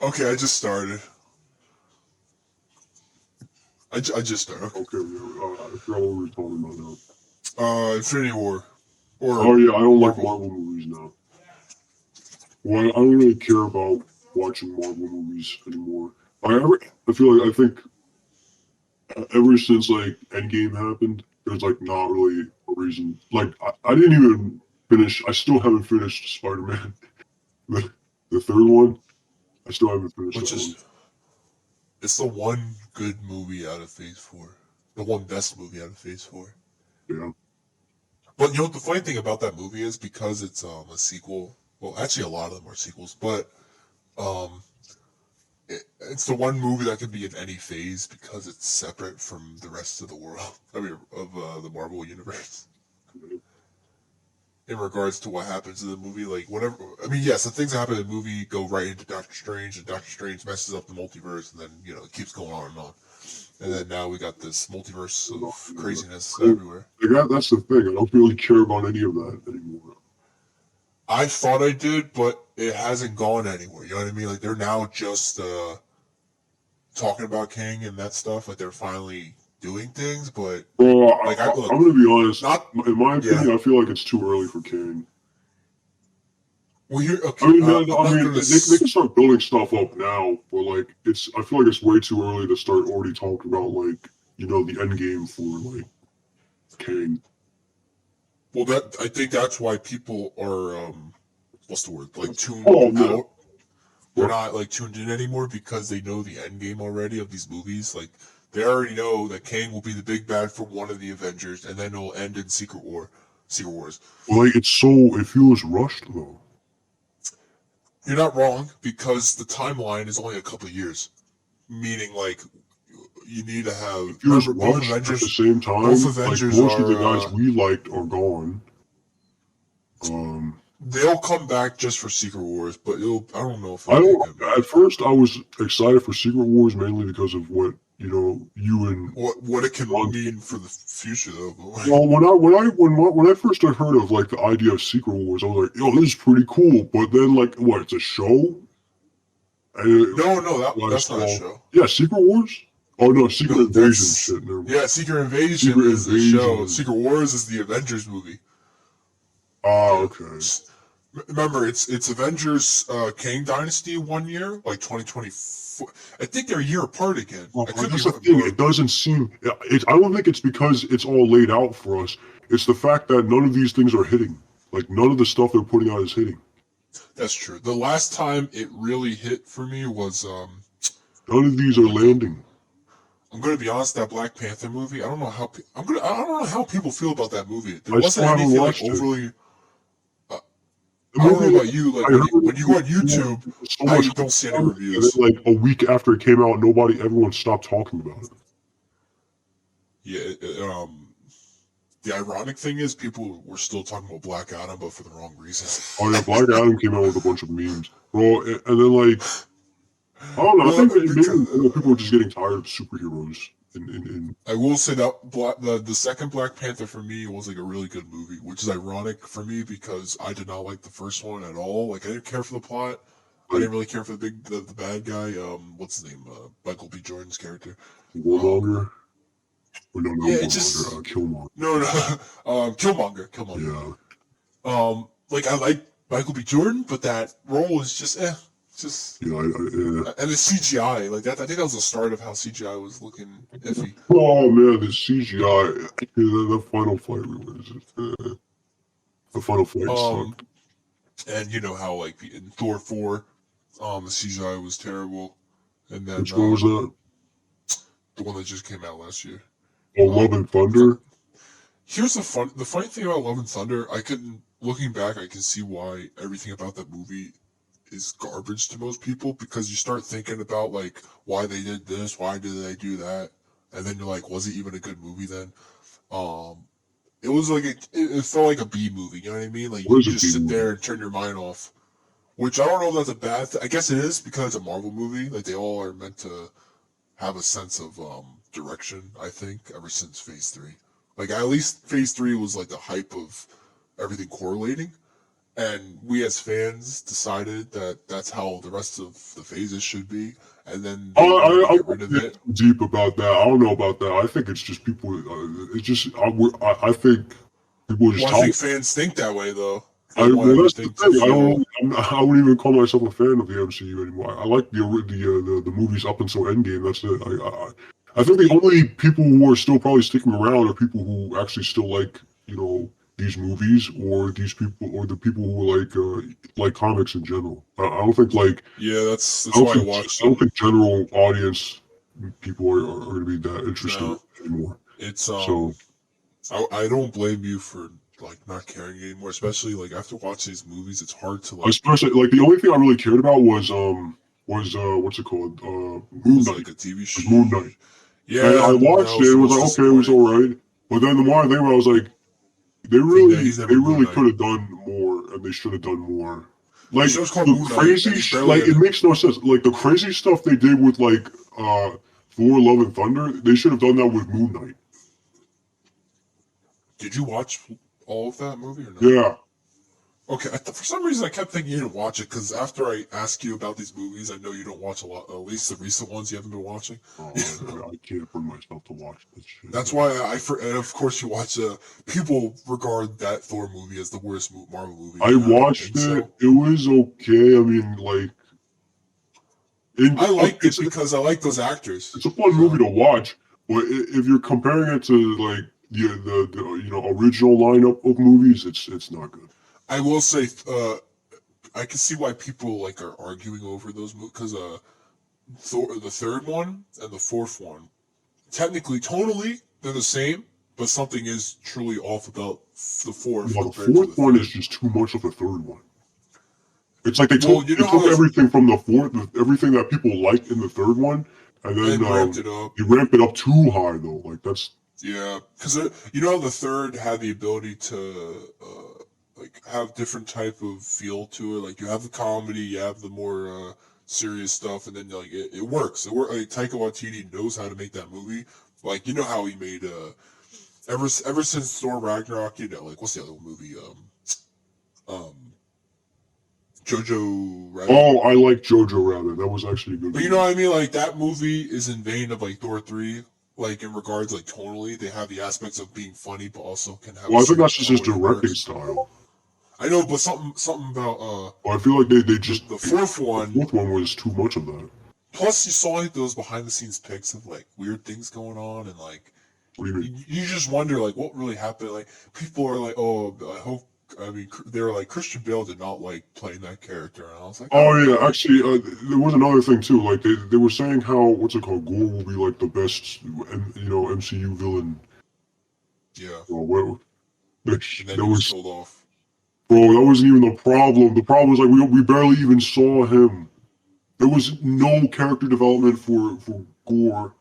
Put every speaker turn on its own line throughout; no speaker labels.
Okay, I just started. I just started. Okay.
Okay, yeah, I forgot what we were talking about now.
Infinity War. Or
Oh yeah, I don't like
Marvel.
Marvel movies now. Well, I don't really care about watching Marvel movies anymore. I feel like I think ever since like Endgame happened, there's like not really a reason. Like I didn't even finish. I still haven't finished Spider-Man, the, the third one. I still haven't finished
Which
that one.
is, it's the one good movie out of Phase 4. The one best movie out of Phase 4.
Yeah.
But you know what the funny thing about that movie is, because it's a sequel. Well, actually, a lot of them are sequels, but um, it's the one movie that can be in any phase because it's separate from the rest of the world. I mean, of the Marvel universe. In regards to what happens in the movie, like whatever. I mean, yes, the things that happen in the movie go right into Doctor Strange, and Doctor Strange messes up the multiverse, and then it keeps going on and on. And then now we got this multiverse of craziness everywhere.
Like that's the thing. I don't really care about any of that anymore.
I thought I did, but it hasn't gone anywhere. You know what I mean? Like they're now just talking about King and that stuff. Like they're finally doing things, but
Well,
like I look,
I'm gonna be honest.
not
In my
yeah.
opinion, I feel like it's too early for Kang.
Well, here
I
okay.
mean,
I'm
I
not
mean,
gonna.
they can start building stuff up now, but like, it's. I feel like it's way too early to start already talking about like, the end game for like Kang.
Well, that I think that's why people are what's the word, like tuned
Oh man,
out. They're
what?
not like tuned in anymore because they know the end game already of these movies. Like they already know that Kang will be the big bad for one of the Avengers, and then it'll end in Secret War. Secret Wars.
Like, it feels rushed though.
You're not wrong because the timeline is only a couple of years. Meaning, like, you need to
It
have.
feels
Remember,
rushed at the same
Both
time. Like
Avengers
most of the
are.
guys we liked are gone. Um,
They'll come back just for Secret Wars, but I don't know if
I
it'll be a
don't.
good movie.
At first, I was excited for Secret Wars mainly because of what you and
What it can
Ron.
mean for the future, though. But like,
Well, when I first had heard of like the idea of Secret Wars, I was like, "Yo, this is pretty cool." But then, like, what? It's a show, and
no,
I
that's not a
saw,
show.
yeah, Secret Wars. Oh no, Secret
No,
Invasion.
that's
Shit, never mind.
yeah. Secret Invasion
Secret
is a show.
Invasion.
Secret Wars is the Avengers movie.
Ah,
Yeah.
okay.
Remember, it's Avengers Kang Dynasty 1 year, like 2024. I think they're a year apart again.
Well,
I could be
that's the
wrong,
thing.
or
It doesn't seem. I don't think it's because it's all laid out for us. It's the fact that none of these things are hitting. Like none of the stuff they're putting out is hitting.
that's true. The last time it really hit for me was
None of these
oh
are
my god.
landing.
I'm gonna be honest. That Black Panther movie. I don't know how people feel about that movie. There
I still
wasn't
haven't
anything like
watched it.
overly. Uh,
The
I don't know
movie,
about you.
I
Like
heard
when you go on
it
YouTube,
was so
I
much
don't see any
fun, and then
reviews.
like a week after it came out, everyone stopped talking about it.
Yeah. The ironic thing is people were still talking about Black Adam, but for the wrong
Oh
reasons.
yeah, Black Adam came out with a bunch of memes, bro, and then like I don't know. I
Well,
think maybe
because
people are just getting tired of superheroes. In
I will say that the second Black Panther for me was like a really good movie, which is ironic for me because I did not like the first one at all. Like I didn't care for the plot. I
like
didn't really care for the bad guy. What's his name? Michael B. Jordan's character. Um,
Warmonger, or no, not
yeah, it
Warmonger,
just
Killmonger.
no. Killmonger.
Yeah,
Like I like Michael B. Jordan, but that role is just just
yeah.
and the CGI like that. I think that was the start of how CGI was looking iffy.
Oh man, the CGI, the final fight was the final fight
Um,
sucked.
and you know how like in Thor 4, the CGI was terrible, and then
Which one was that?
the one that just came out last year.
Oh, Love
Um,
and Thunder.
Here's the funny thing about Love and Thunder. I can looking back, I can see why everything about that movie is garbage to most people because you start thinking about like why they did this, why did they do that, and then you're like, was it even a good movie then? Um, it was like it felt like a B movie. You know what I mean? Like
What
you
is a
just
B
sit there
movie?
and turn your mind off. Which I don't know if that's a bad thing. I guess it is because it's a Marvel movie. Like they all are meant to have a sense of direction. I think ever since Phase 3, like at least Phase 3 was like the hype of everything correlating, and we as fans decided that that's how the rest of the phases should be, and then they wanted to
I
get
won't
rid of
get
it.
too deep about that. I don't know about that. I think it's just people. It's just I think people are just
Well, I think fans think that way though. They want
well, that's the
everything to
thing.
feel.
I wouldn't even call myself a fan of the MCU anymore. I like the movies up until Endgame. That's it. I think the only people who are still probably sticking around are people who actually still like these movies, or these people, or the people who like comics in general. I don't think
Yeah, that's why I watched
I don't
them.
think general audience people are going to be that interested
No,
anymore.
it's
So
I don't blame you for like not caring anymore, especially like after watching these movies. It's hard to like
especially like the only thing I really cared about was what's it called? Moon
was it
Knight.
like a TV
It was Moon
show.
Knight. And
Yeah,
I
Moon Knight
watched it.
was
It
the
was
most
like okay, it was
disappointing.
all right. But then the more I think about it, I was like,
He's
they
never Moon
really
Knight.
could have done more, and they should have done more.
The
Like
show's called
the
Moon Knight, and
crazy,
he's barely
like
in
it
it.
makes no sense. Like the crazy stuff they did with Thor: Love and Thunder, they should have done that with Moon Knight.
Did you watch all of that movie or no?
Yeah.
Okay, for some reason I kept thinking you didn't watch it because after I ask you about these movies, I know you don't watch a lot. At least the recent ones you haven't been watching.
Oh, I can't bring myself to watch this shit.
That's why and of course you watch. People regard that Thor movie as the worst Marvel movie.
I
I don't
watched
think
it.
so.
It was okay. I mean, like,
I liked it
it's
because I like those actors.
it's a fun movie
So
to watch, but if you're comparing it to like the original lineup of movies, it's not good.
I will say, I can see why people like are arguing over those movies because Thor, the third one and the fourth one, technically, tonally, they're the same, but something is truly off about the fourth
Now the
compared to the
fourth one is
third.
just too much of the third one. It's like
Well, you
they
know how
took
those
everything from the fourth, everything that people liked in the third one, and then
and ramped it up.
you ramp it up too high though. Like that's
Yeah, because you know how the third had the ability to like have different type of feel to it. Like you have the comedy, you have the more serious stuff, and then like it works. Like Taika Waititi knows how to make that movie. Like you know how he made ever since Thor Ragnarok. You know, like what's the other movie? Um, Jojo Rabbit.
oh, I like Jojo Rabbit. That was actually a good
But you
movie.
know what I mean? Like that movie is in vein of like Thor 3. Like in regards like tonally, they have the aspects of being funny, but also can have a
Well, I think that's
serious
just his
tone. It
directing
works.
style.
I know, but something about
Well, I feel like they just
the fourth
the
one.
fourth one was too much of that.
Plus, you saw like those behind the scenes pics of like weird things going on, and like
What do you mean?
you just wonder like what really happened. Like people are like, oh, I hope. I mean, they were like Christian Bale did not like playing that character, and I was like, I
Oh
don't
yeah,
know.
actually, there was another thing too. Like they were saying how what's it called? Gore will be like the best, MCU villain.
Yeah,
Well,
and then
there
he was
was
killed off.
bro. That wasn't even the problem. The problem was like we barely even saw him. There was no character development for Gore.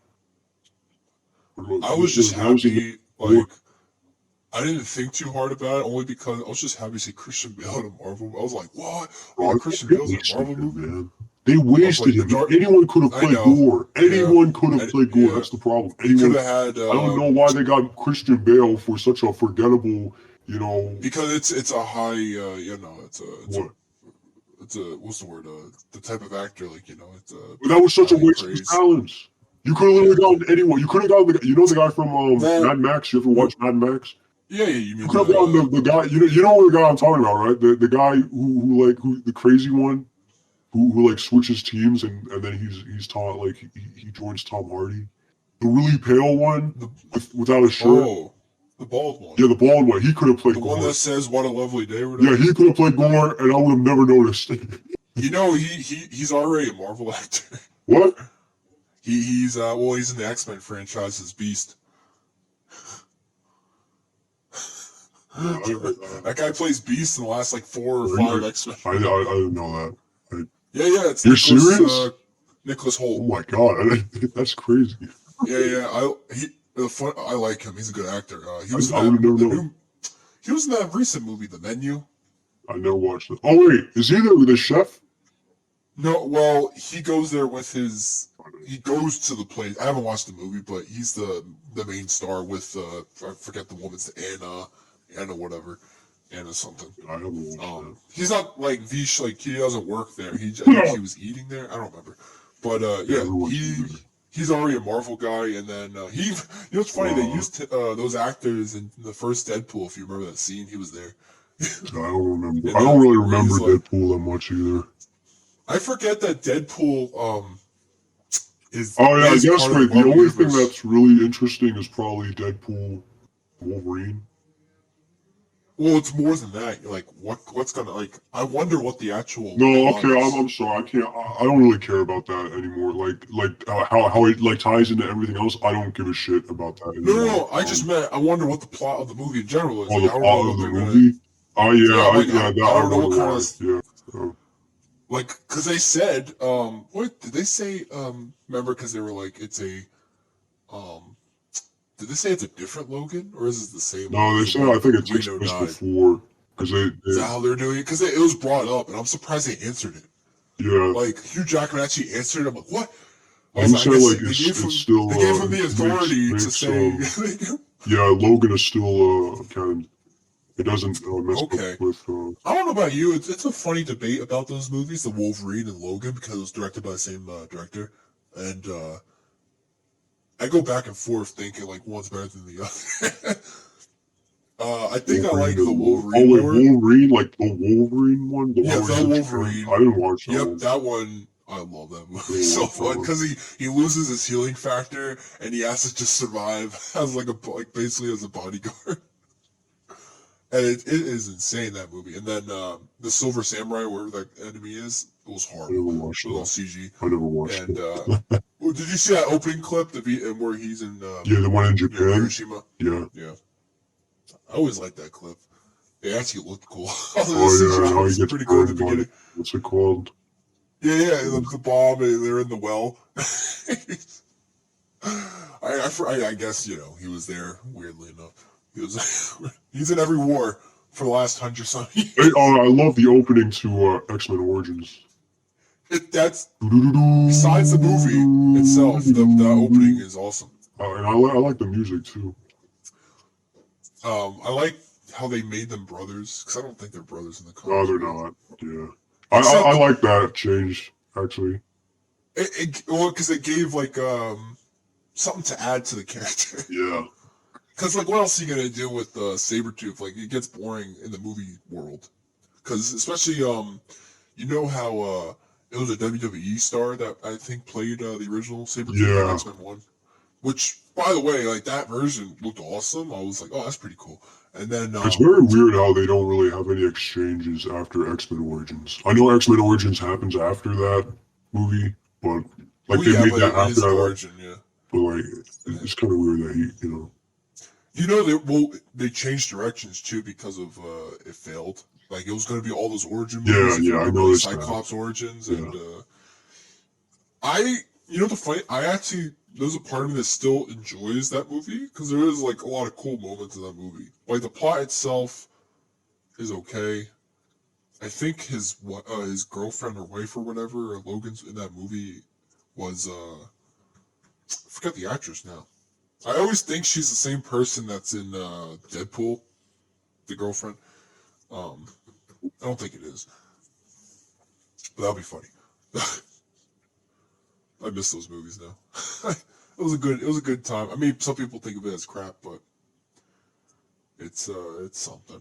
I was just
That was even
happy, like, I didn't think too hard about it, only because I was just happy to see Christian Bale in a Marvel. I was like, what?
bro,
Oh, Christian
they
Bale's in a
wasted
Marvel
him,
movie?
man. They
I was
wasted
like, the
him.
dark.
Anyone could have
I
played
know.
Gore.
Yeah.
Anyone could have
And,
played Gore.
yeah.
That's the problem.
They could
Anyone.
have had,
I don't know why they got Christian Bale for such a forgettable,
because it's a high,
what?
it's a, what's the word? The type of actor, like, it's
But that was such a
highly
waste of his
praised.
talents. You could have
Yeah.
literally gotten anyone. You could have gotten the guy from
Well,
Mad Max. You ever watch Mad Max?
yeah, you
You
mean
could have gotten the guy. You know the guy I'm talking about, right? The guy who the crazy one who like switches teams and then he's taught like he joins Tom Hardy. The really pale one
the,
without a shirt.
oh, the bald one.
Yeah, the bald one. He could have played
The
Gore.
one that says, what a lovely day, or
Yeah,
whatever.
he could have played Gore, and I would have never noticed.
You know, he's already a Marvel actor.
What?
He's in the X-Men franchise as Beast. That guy plays Beast in the last like 4 or 5 X-Men.
I didn't know that.
Yeah, it's
You're serious?
Nicholas
Oh
Holt.
my god, that's crazy.
Yeah. I like him. He's a good actor. He was in
I would have never known.
he was in that recent movie, The Menu.
I never watched it. Oh wait, is he the chef?
No, well, he goes there with his. He goes to the place. I haven't watched the movie, but he's the main star with I forget the woman's Anna whatever. Anna something.
I haven't watched
He's not like he doesn't work there. I
that.
think he was eating there. I don't remember, but
Yeah,
yeah,
everyone's there.
he's already a Marvel guy, and then he. You know what's funny? They used those actors in the first Deadpool. If you remember that scene, he was there.
I don't remember.
And
I don't really
where
remember
he's like,
Deadpool that much either.
I forget that Deadpool is
Oh yeah, I guess
part of the
right. The
Marvel
only thing
universe.
that's really interesting is probably Deadpool, Wolverine.
Well, it's more than that. Like, what's gonna like? I wonder what the actual
No,
plot
okay,
is.
I'm sorry. I can't. I don't really care about that anymore. How it like ties into everything else. I don't give a shit about that
No, no,
anymore.
no. I just meant I wonder what the plot of the movie in general is.
Oh,
Like,
the
I don't know
plot of
what
the
they're gonna.
movie. Oh yeah,
Yeah, like
that
I
I
don't know
wonder
what kind
why.
of
Yeah. Oh,
like because they said what did they say remember because they were like it's a um did they say it's a different Logan or is it the same one
no, they
as the
said I
one
think
when
it takes
Reno
place
died?
before because
Is that how they're doing it? Because it was brought up and I'm surprised they answered it.
yeah.
Like Hugh Jackman actually answered. I'm like, what? I was
He
like, I
said
guess
like it's still
they gave him the
makes
authority to
makes
say.
yeah, Logan is still canon. It doesn't mess up
Okay,
with
I don't know about you. It's a funny debate about those movies, the Wolverine and Logan, because it was directed by the same director, and I go back and forth thinking like one's better than the other. I think I
Wolverine
like the
and Logan. Oh
Wolverine
wait,
more.
Wolverine, like the Wolverine one, the
Yeah,
one where he's
the
in Japan. I
Wolverine.
didn't watch that
Yep,
one.
that one. I love that
I
movie
didn't
so
watch that
fun
one.
because he loses his healing factor and he has to just survive as like basically as a bodyguard. And it is insane that movie. And then the Silver Samurai, wherever that enemy is, it was
I never
horrible.
watched
It was all
that.
CG.
I never watched
And
it.
well, did you see that opening clip? Where he's in
Yeah, the one in Japan.
Hiroshima.
Yeah.
Yeah, I always liked that clip. It actually looked cool. Although the
Oh yeah,
CGI
and how he
was
gets
pretty good at
burned
the
by
beginning.
what's it called?
Yeah, yeah, the bomb. They're in the well. I guess he was there. Weirdly enough, he was. He's in every war for the last 100 something
Hey,
years.
I love the opening to X-Men Origins.
That's besides the movie itself. The opening is awesome.
And I like the music too.
I like how they made them brothers because I don't think they're brothers in the
No,
comics
they're
really.
not. Yeah. I
Except
like that change actually.
well, because it gave like something to add to the character.
Yeah.
Because like, what else are you gonna do with Sabretooth? Like, it gets boring in the movie world. Because especially you know how it was a WWE star that I think played the original Sabretooth in
Yeah.
X-Men 1. Which, by the way, like that version looked awesome. I was like, oh, that's pretty cool. And then
It's very weird how they don't really have any exchanges after X-Men Origins. I know X-Men Origins happens after that movie, but like
well,
they
yeah,
made
but
that
it
after
is an
that.
origin, yeah.
But like, it's kind of weird that he.
They changed directions too because of it failed. Like it was going to be all those origin
Yeah,
movies, if you
yeah, I
remember, like
noticed that.
Cyclops origins,
Yeah.
and the fight. I actually there's a part of me that still enjoys that movie because there is like a lot of cool moments in that movie. Like the plot itself is okay. I think his girlfriend or wife or whatever, or Logan's in that movie was I forget the actress now. I always think she's the same person that's in Deadpool, the girlfriend. Um, I don't think it is, but that'll be funny. I miss those movies now. It was a good time. I mean, some people think of it as crap, but it's something.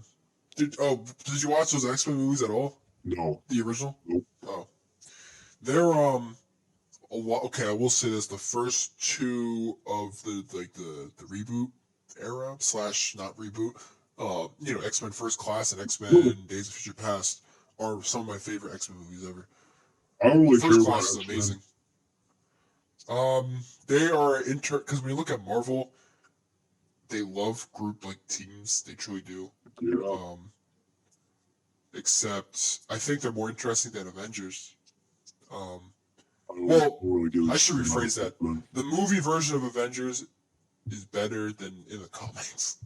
Did you watch those X-Men movies at all?
No.
The original?
Nope.
Oh, they're a lot. Okay, I will say this: the first two of the reboot era slash not reboot, X-Men First Class and X-Men Days of Future Past are some of my favorite X-Men movies ever.
I don't really care
First
about
Class is
X-Men.
amazing. They are because when you look at Marvel, they love group like teams. They truly do.
Yeah.
Except I think they're more interesting than Avengers. Um,
I don't
well,
really give a
I should
shit about
rephrase that.
X-Men.
The movie version of Avengers is better than in the comics.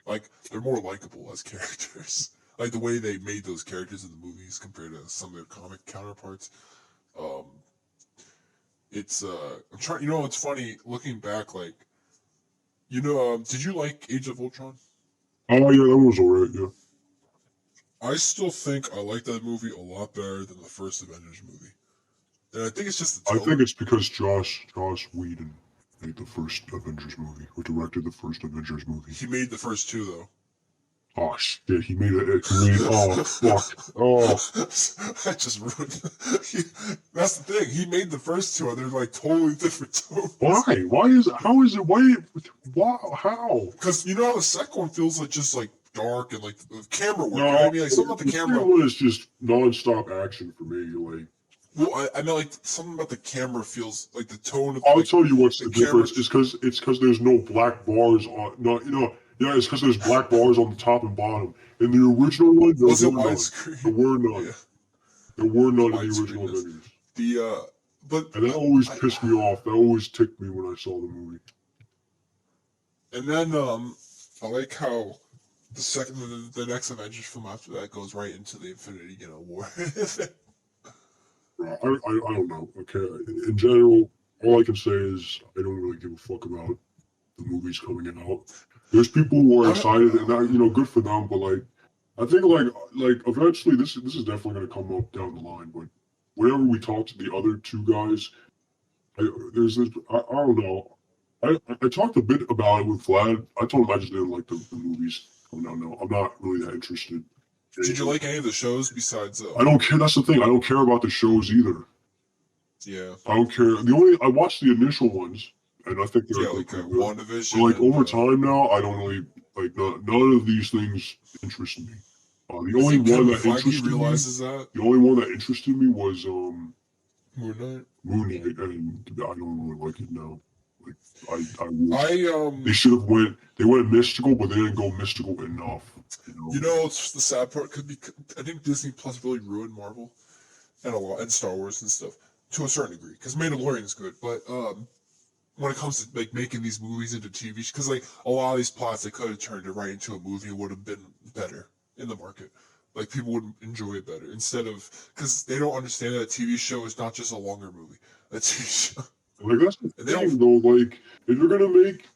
Like they're more likable as characters. Like the way they made those characters in the movies compared to some of their comic counterparts. Um, it's I'm trying. It's funny looking back. Like did you like Age of Ultron?
Oh yeah, that was alright. Yeah.
I still think I like that movie a lot better than the first Avengers movie. And I think it's just the
I think
tone.
it's because Josh Whedon made the first Avengers movie, or directed the first Avengers movie.
He made the first two, though.
Oh shit, he made it. Oh fuck. Oh,
I just ruined. That's the thing. He made the first two, and they're like totally different tones.
why? Why is? How is it? Why? How?
Because you know how the second one feels like just like dark and like the camera work.
No,
You know what I mean? Like something about
the
the camera.
second one is just non-stop action for me. Like,
Well, I know like something about the camera feels like the tone of.
I'll
Like,
tell you what's
the
the difference.
camera.
It's because there's no black bars on. No, yeah, it's because there's black bars on the top and bottom. In the original one, there
Was it
were none.
widescreen?
There were none.
Yeah.
There were none in the
Widescreen
original
is-
Avengers.
But
And that always pissed me off. That always ticked me when I saw the movie.
and then I like how the next Avengers film after that goes right into the Infinity War.
I don't know. Okay, in general, all I can say is I don't really give a fuck about the movies coming out. There's people who are excited, and that, good for them. But like, I think like eventually this is definitely going to come up down the line. But whenever we talk to the other two guys, there's this. I don't know. I talked a bit about it with Vlad. I told him I just didn't like the movies. Oh no, I'm not really that interested.
Did you like any of the shows besides?
I don't care. That's the thing. I don't care about the shows either.
Yeah.
I don't care. I watched the initial ones, and I think they're
like
pretty good.
WandaVision.
But like over time now, I don't really like none of these things interest me. The only one that interested me, the only one that interested me was
Moon Knight.
Moon Knight, and I don't really like it now. Like they went mystical, but they didn't go mystical enough.
It's the sad part could be I think Disney Plus really ruined Marvel and a lot and Star Wars and stuff to a certain degree because Mandalorian is good, but when it comes to like making these movies into TV, because like a lot of these plots they could have turned it right into a movie would have been better in the market. Like people would enjoy it better instead of because they don't understand that a TV show is not just a longer movie. A TV show.
Like that's the thing though. Like if you're gonna make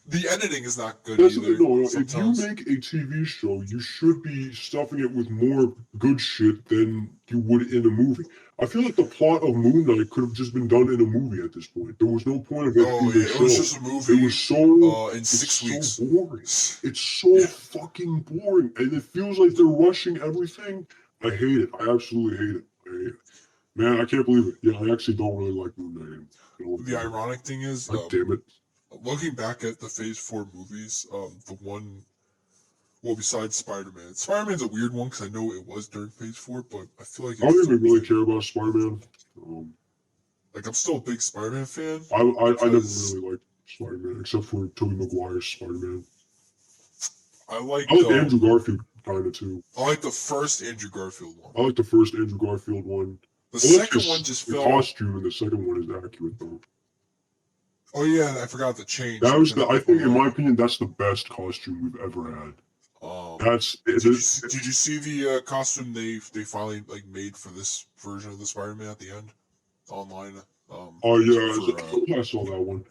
the editing is not good
that's
either.
No, if you make a TV show, you should be stuffing it with more good shit than you would in a movie. I feel like the plot of Moon Knight could have just been done in a movie at this point. There was no point of it being a show.
It was just a movie.
It was so
in 6 weeks.
So boring. It's so fucking boring, and it feels like they're rushing everything. I hate it. I absolutely hate it. I hate it. Man, I can't believe it. Yeah, I actually don't really like Moon Knight.
The ironic thing is,
God damn it.
Looking back at the Phase 4 movies, besides Spider-Man. Spider-Man's a weird one because I know it was during Phase 4, but I feel like...
I don't even really care about Spider-Man.
I'm still a big Spider-Man fan.
I never really liked Spider-Man, except for Tobey Maguire's Spider-Man.
I like
Andrew Garfield kind of too.
I like the first Andrew Garfield one.
I like the first Andrew Garfield one.
The second one just felt...
The costume in the second one is accurate, though.
Oh yeah, I forgot the change.
That was I think, in my opinion, that's the best costume we've ever had.
Did you see the costume they finally like made for this version of the Spider-Man at the end online?
Oh yeah, I saw that one.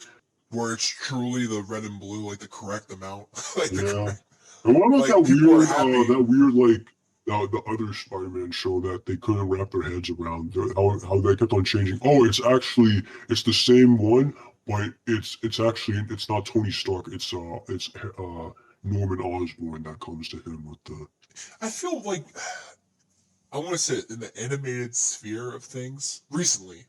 Where it's truly the red and blue, like the correct amount.
Yeah. And what about that weird like the other Spider-Man show that they couldn't wrap their heads around how they kept on changing? Oh, it's the same one, but it's not Tony Stark. It's Norman Osborn that comes to him with the...
I feel like, I want to say in the animated sphere of things, recently,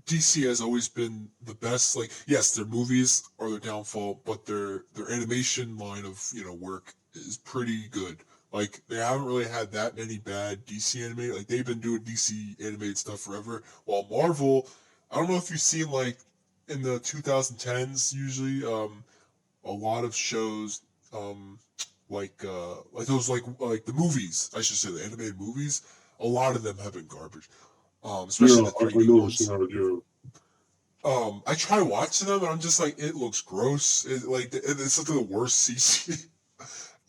DC has always been the best. Like, yes, their movies are their downfall, but their animation line of, work is pretty good. Like, they haven't really had that many bad DC animated, like, they've been doing DC animated stuff forever, while Marvel, I don't know if you've seen, like, in the 2010s, usually, a lot of shows, like those like the movies, I should say the animated movies, a lot of them have been garbage. Especially the 3D ones. I try watching them and I'm just like, it looks gross. It's like the worst CC.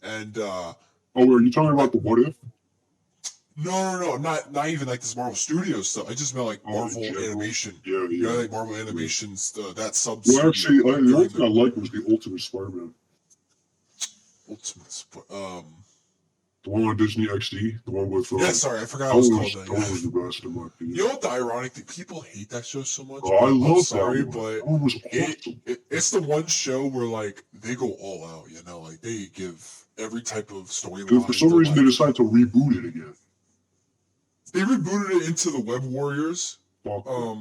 And
oh, are you talking about the What If?
No, not even like this Marvel Studios stuff. I just meant like Marvel animation.
Yeah.
Like Marvel animations, that sub.
Well, actually, the only thing I liked was the Ultimate Spider-Man. The one on Disney XD, the one with
Yeah, sorry, I forgot
that
it was
one
called
was
that.
that one was the best in my opinion.
You know what the ironic thing? People hate that show so much.
Oh, I
But I'm
love
sorry,
that one.
but
That one was
it,
awesome.
it's the one show where like they go all out. You know, like they give every type of
And for
storyline.
some
They're
reason, they
like
decided to reboot it again.
they rebooted it into the Web Warriors.
Fuck that.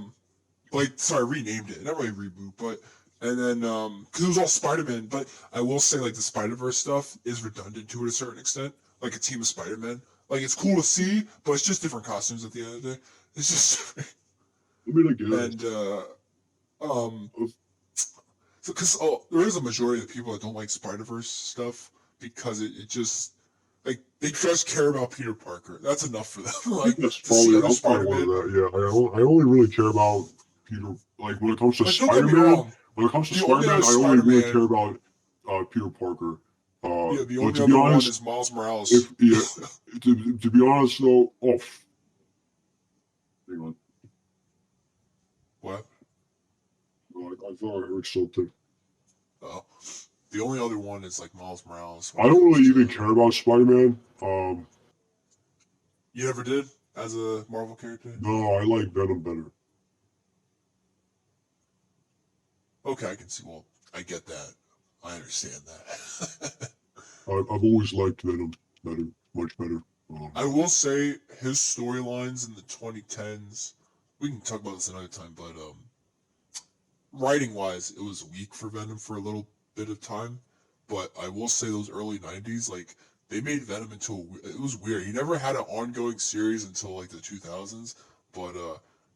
Like sorry, renamed it. Not really reboot, but and then because it was all Spider-Man. But I will say like the Spider-Verse stuff is redundant to a certain extent. Like a team of Spider-Man. Like it's cool to see, but it's just different costumes at the end of the day. It's just
I mean, I guess.
and so because there is a majority of people that don't like Spider-Verse stuff because it just like they just care about Peter Parker. That's enough for them.
I
Like
think that's
to see
probably
other
I'm probably one of
Spider-Man.
that. Yeah, I only really care about Peter. Like when it comes to
Like don't get me
Spider-Man,
wrong,
when it comes to
the only
Spider-Man,
other
I only really care
Spider-Man,
about Peter Parker.
yeah, the
But
only
to be
other one
honest,
is Miles Morales.
if yeah, to be honest though, hang on,
What?
I thought I heard something.
Oh, the only other one is like Miles Morales
I
when it
don't
comes
really even
to.
care about Spider-Man.
You never did as a Marvel character.
No, I like Venom better.
Okay, I can see. Well, I get that. I understand that.
I've always liked Venom better, much better.
I will say his storylines in the 2010s. We can talk about this another time, but writing wise, it was weak for Venom for a little bit of time. But I will say those early 90s, like they made Venom into it was weird. He never had an ongoing series until like the 2000s. But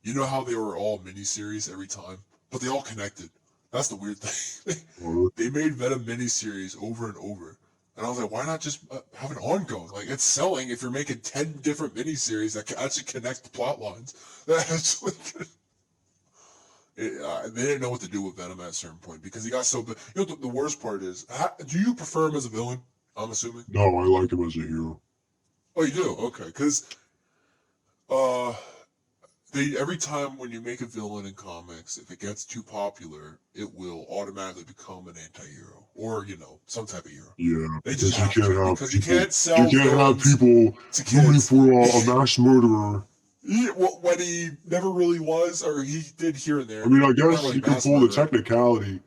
you know how they were all miniseries every time, but they all connected. That's the weird thing.
Uh,
They made Venom miniseries over and over. And I was like, why not just have an ongoing? Like, it's selling if you're making 10 different miniseries that can actually connect the plot lines. That's like, they didn't know what to do with Venom at a certain point because he got so big. You know, the worst part is, do you prefer him as a villain? I'm assuming.
no, I like him as a hero.
Oh, you do? Okay. Because uh, they every time when you make a villain in comics, if it gets too popular, it will automatically become an anti-hero or some type of hero.
Yeah,
They just
because you
have
can't
to
have
because you
people.
can't
You
sell
can't have
villains
people
to
rooting
kids.
for a mass murderer.
What he never really was, or he did here and there.
I mean, I
Not
guess
really
you can
mass
pull the
murderer.
technicality.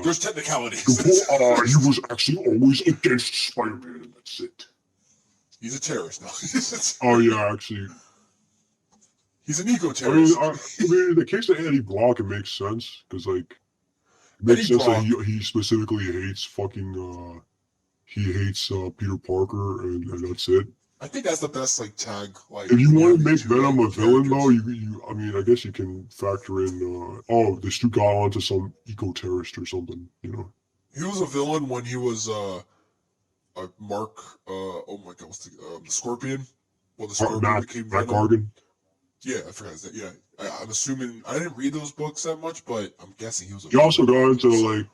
There's
You
technicalities.
can pull. He was actually always against Spider-Man, and that's it.
He's a terrorist now.
Oh yeah, actually,
He's an eco
I mean,
terrorist.
in the case of Eddie Brock, it makes sense because like it makes
Eddie
sense that
Brock.
he specifically hates he hates Peter Parker, and that's it.
I think that's the best tag. Like
If you
when you
want
have
to
these
make
two
Venom a villain, though,
characters.
I mean, I guess you can factor in, this dude got onto some eco-terrorist or something, you know?
He was a villain when he was Mark. Oh my God, what's the Scorpion? Well, the Scorpion became
Matt
Venom.
Gargan.
Yeah, I forgot that. Yeah, I'm assuming I didn't read those books that much, but I'm guessing he was a
He also
villain.
got into, like,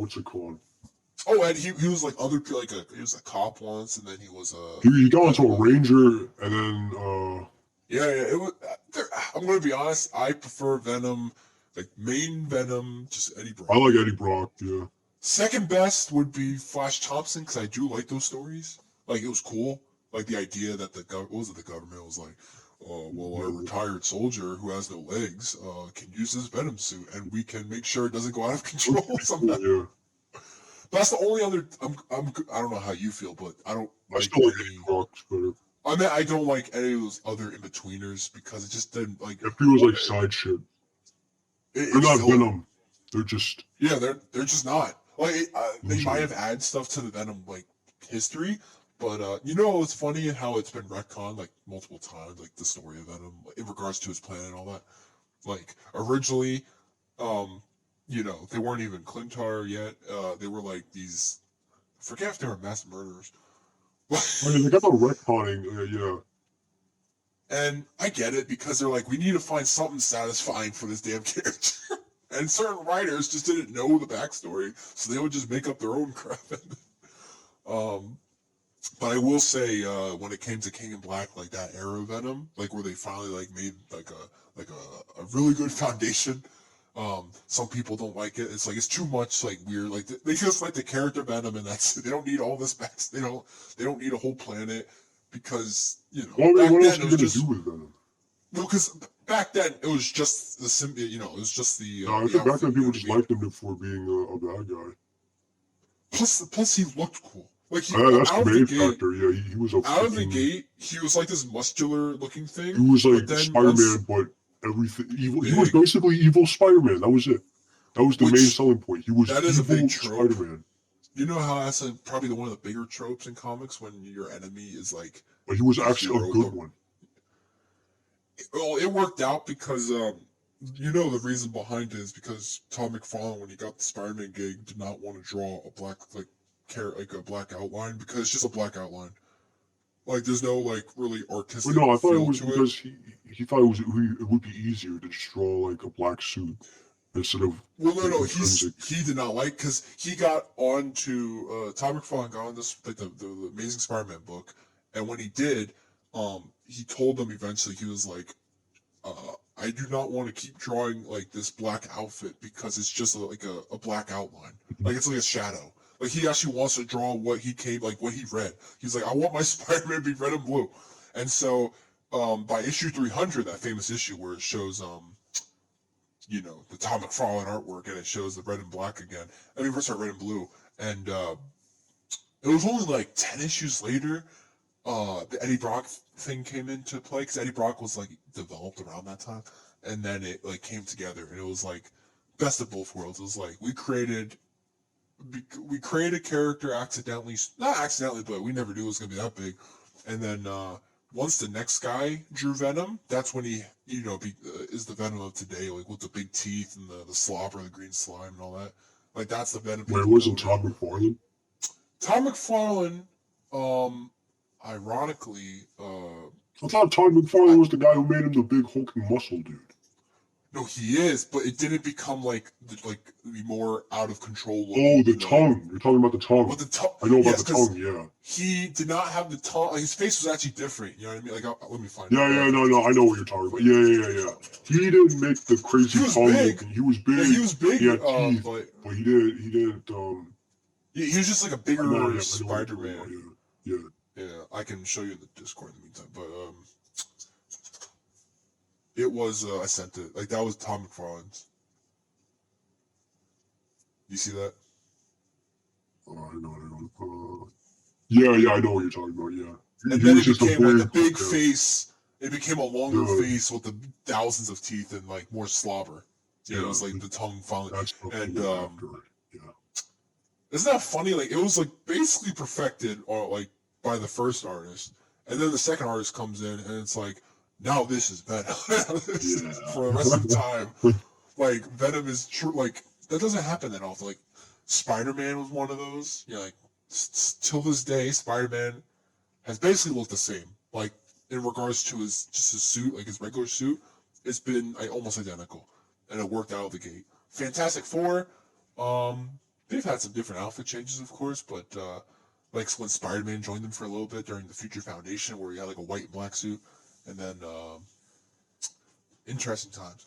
what's it called?
Oh, and he was like other people, he was a cop once, and then he was
He got
kind
into
of
a
a
ranger, and then,
yeah. It was. I'm gonna be honest. I prefer Venom, like main Venom, just Eddie
I
Brock.
like Eddie Brock, yeah.
Second best would be Flash Thompson because I do like those stories. Like it was cool. Like the idea that the government was like, oh well, our
Yeah.
retired soldier who has no legs can use his Venom suit, and we can make sure it doesn't go out of control somehow.
Yeah.
But that's the only other. I don't know how you feel, but I don't
I
like
still like
any.
Eddie Brock better.
I mean, I don't like any of those other in betweeners because it just didn't like.
If he was, like, side shit. They're
It's
not
filler.
Venom. They're just...
Yeah, they're just not like they might
Usually.
have added stuff to the Venom history, but it's funny how it's been retconned like multiple times, like the story of Venom in regards to his plan and all that. Like originally, they weren't even Clintar yet. They were like these. I forget if they were mass murderers.
I mean, they got the retconning, yeah.
And I get it because they're like, we need to find something satisfying for this damn character. And certain writers just didn't know the backstory, so they would just make up their own crap. um, but I will say, when it came to King in Black, like that era of Venom, like where they finally like made like a really good foundation. Some people don't like it. It's like it's too much like weird. Like they just like the character Venom, and that's it. They don't need all this back. They don't need a whole planet because
Well, I mean,
back
what else
then
are
it
you
was
gonna
just
do with Venom?
well because back then it was just the symbiote. It was just
I
the
think back then
outfit. You know
people
what I
just
mean?
liked him for being a bad guy.
Plus he looked cool. Like he
That's the
out of the
main
gate,
factor. Yeah, he was a
out of the
freaking.
gate, he was like this muscular looking
He
thing.
was
But
like
then
Spider-Man,
once
but everything evil. He was
big,
basically evil Spider-Man. That was it. That was the main
which
selling point. He was
that is a big
evil
trope.
Spider-Man.
You know how that's probably one of the bigger tropes in comics when your enemy is like
But he was
the
actually a
hero.
good one.
Well, it worked out because the reason behind it is because Todd McFarlane, when he got the Spider-Man gig, did not want to draw a black like a black outline because it's just a black outline. Like there's no like really
But
artistic
no, I thought it
feel
was
to it.
because he thought it would be easier to just draw like a black suit instead of
Well, no,
the
no,
intrinsic.
he did not like because he got on to Todd McFarlane got on this like the Amazing Spider-Man book, and when he did, he told them eventually he was like, I do not want to keep drawing like this black outfit because it's just like a black outline, like it's like a shadow. Like he actually wants to draw what he came like what he read. He's like, I want my Spider-Man to be red and blue, and so by issue 300, that famous issue where it shows the Tom McFarlane artwork, and it shows the red and black again. I mean, sorry, red and blue. And it was only like 10 issues later, the Eddie Brock thing came into play, because Eddie Brock was like developed around that time. And then it like came together, and it was like best of both worlds. It was like we created a character accidentally, not accidentally, but we never knew it was gonna be that big. And then once the next guy drew Venom, that's when he, is the Venom of today, like with the big teeth and the slobber, the green slime, and all that. Like that's the Venom
Wait, it
people
wasn't
know
Todd
now.
McFarlane?
Tom McFarlane, ironically,
I thought Todd McFarlane was the guy who made him the big hulking muscle dude.
no, he is, but it didn't become like the more out of control look.
Oh, the tongue. You're talking about the tongue.
But the tongue.
I know about
Yes,
the tongue, yeah.
he did not have the tongue. His face was actually different. You know what I mean? Like, let me find.
Yeah, no, I know what you're talking about. Yeah. He didn't make the crazy
He was
tongue
big.
looking. He was big.
Yeah, he was big.
He had teeth,
but
he didn't.
he was just like a
I know
bigger
what you're
Spider-Man.
talking about, yeah.
Yeah, I can show you in the Discord in the meantime. But it was I sent it. Like that was Tom McFarlane's. You see that?
I know. Yeah, I know what you're talking about, yeah.
And
He
then
was
it
just a
became like a big
yeah.
face. It became a longer
Yeah.
face with the thousands of teeth and like more slobber. Yeah, it was like the tongue finally.
That's
And
after, yeah.
isn't that funny? Like it was like basically perfected, or like by the first artist, and then the second artist comes in, and it's like, now this is Venom. For the rest of the time, like Venom is true. Like that doesn't happen that often. Like Spider-Man was one of those. Like till this day, Spider-Man has basically looked the same. Like in regards to his suit, like his regular suit, it's been almost identical, and it worked out of the gate. Fantastic Four, they've had some different outfit changes, of course, but like when Spider-Man joined them for a little bit during the Future Foundation, where he had like a white and black suit, and then interesting times.